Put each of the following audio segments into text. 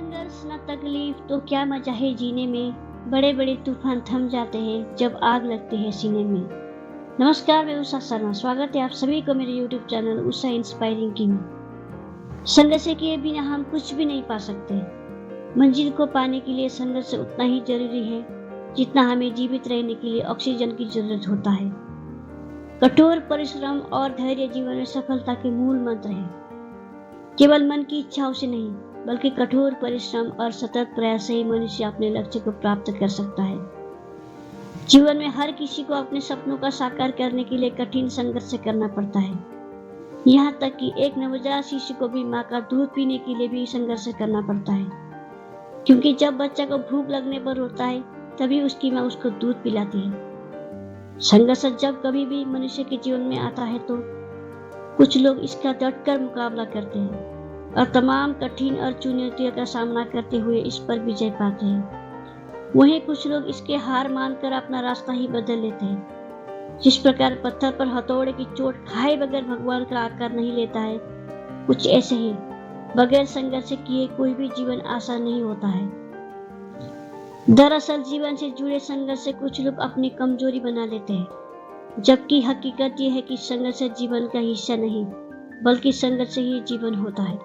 संघर्ष न तकलीफ तो क्या मजा है जीने में। बड़े बड़े तूफान थम जाते हैं जब आग लगती है सीने में। नमस्कार, मैं उषा शर्मा। स्वागत है आप सभी को मेरे YouTube चैनल उषा इंस्पायरिंग की में। संघर्ष किए बिना हम कुछ भी नहीं पा सकते। मंजिल को पाने के लिए संघर्ष उतना ही जरूरी है जितना हमें जीवित रहने के लिए ऑक्सीजन की जरूरत होता है। कठोर परिश्रम और धैर्य जीवन में सफलता के मूल मंत्र है। केवल मन की इच्छाओं से नहीं, बल्कि कठोर परिश्रम और सतत प्रयास से ही मनुष्य अपने लक्ष्य को प्राप्त कर सकता है। जीवन में हर किसी को अपने सपनों का साकार करने के लिए कठिन संघर्ष करना पड़ता है। यहाँ तक कि एक नवजात शिशु को भी माँ का दूध पीने के लिए भी संघर्ष करना पड़ता है, क्योंकि जब बच्चा को भूख लगने पर रोता है तभी उसकी माँ उसको दूध पिलाती है। संघर्ष जब कभी भी मनुष्य के जीवन में आता है तो कुछ लोग इसका डटकर मुकाबला करते हैं और तमाम कठिन और चुनौतियों का सामना करते हुए इस पर विजय पाते हैं। वहीं कुछ लोग इसके हार मानकर अपना रास्ता ही बदल लेते हैं। जिस प्रकार पत्थर पर हथौड़े की चोट खाए बगैर भगवान का आकार नहीं लेता है, कुछ ऐसे ही बगैर संघर्ष किए कोई भी जीवन आसान नहीं होता है। दरअसल जीवन से जुड़े संघर्ष से कुछ लोग अपनी कमजोरी बना लेते हैं, जबकि हकीकत यह है कि संघर्ष जीवन का हिस्सा नहीं, बल्कि संघर्ष ही जीवन होता है,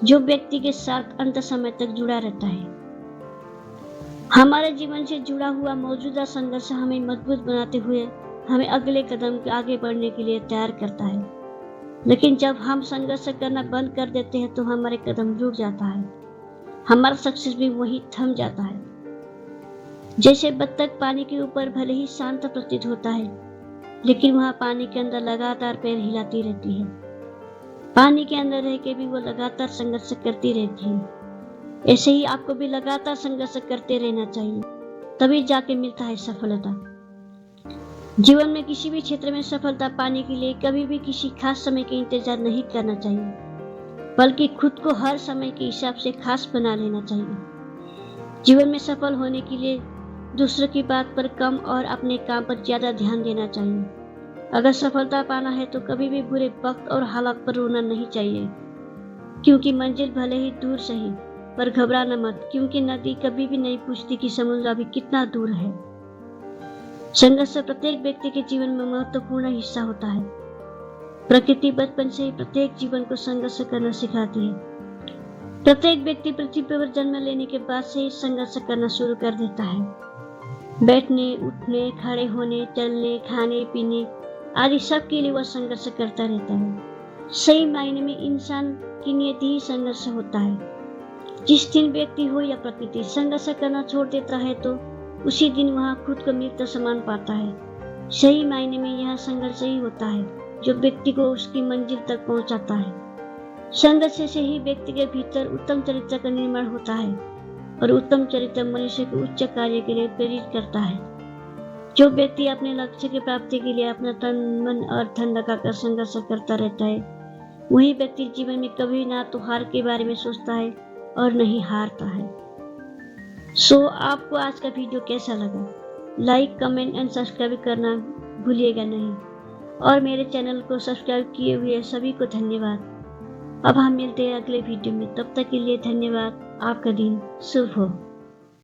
जो व्यक्ति के साथ अंत समय तक जुड़ा रहता है। हमारे जीवन से जुड़ा हुआ मौजूदा संघर्ष हमें मजबूत बनाते हुए हमें अगले कदम के आगे बढ़ने के लिए तैयार करता है। लेकिन जब हम संघर्ष करना बंद कर देते हैं तो हमारे कदम रुक जाता है, हमारा सक्सेस भी वहीं थम जाता है। जैसे बत्तख पानी के ऊपर भले ही शांत प्रतीत होता है, लेकिन वहाँ पानी के अंदर लगातार पैर हिलाती रहती है। पानी के अंदर रह के भी वो लगातार संघर्ष करती रहती है। ऐसे ही आपको भी लगातार संघर्ष करते रहना चाहिए, तभी जाके मिलता है सफलता। जीवन में किसी भी क्षेत्र में सफलता पाने के लिए कभी भी किसी खास समय के इंतजार नहीं करना चाहिए, बल्कि खुद को हर समय के हिसाब से खास बना लेना चाहिए। जीवन में सफल होने के लिए दूसरों की बात पर कम और अपने काम पर ज्यादा ध्यान देना चाहिए। अगर सफलता पाना है तो कभी भी बुरे वक्त और हालात पर रोना नहीं चाहिए, क्योंकि मंजिल भले ही दूर सही, पर घबराना मत, क्योंकि नदी कभी भी नहीं पूछती कि समुद्र अभी कितना दूर है। संघर्ष प्रत्येक व्यक्ति के जीवन में महत्वपूर्ण हिस्सा होता है। प्रकृति बचपन से ही प्रत्येक जीवन को संघर्ष करना सिखाती है। प्रत्येक व्यक्ति पृथ्वी पर जन्म लेने के बाद से ही संघर्ष करना शुरू कर देता है। बैठने, उठने, खड़े होने, चलने, खाने पीने आदि सब के लिए वह संघर्ष करता रहता है। सही मायने में इंसान की नियति ही संघर्ष होता है। जिस दिन व्यक्ति हो या प्रकृति संघर्ष करना छोड़ देता है तो उसी दिन वहाँ खुद को मृत समान पाता है। सही मायने में यह संघर्ष ही होता है जो व्यक्ति को उसकी मंजिल तक पहुँचाता है। संघर्ष से ही व्यक्ति के भीतर उत्तम चरित्र का निर्माण होता है और उत्तम चरित्र मनुष्य को उच्च कार्य के लिए प्रेरित करता है। जो व्यक्ति अपने लक्ष्य की प्राप्ति के लिए अपना तन, मन और धन लगाकर संघर्ष करता रहता है, वही व्यक्ति जीवन में कभी ना तो हार के बारे में सोचता है और नहीं हारता है। आपको आज का वीडियो कैसा लगा? लाइक, कमेंट एंड सब्सक्राइब करना भूलिएगा नहीं, और मेरे चैनल को सब्सक्राइब किए हुए सभी को धन्यवाद। अब हम मिलते हैं अगले वीडियो में, तब तक के लिए धन्यवाद। आपका दिन शुभ हो।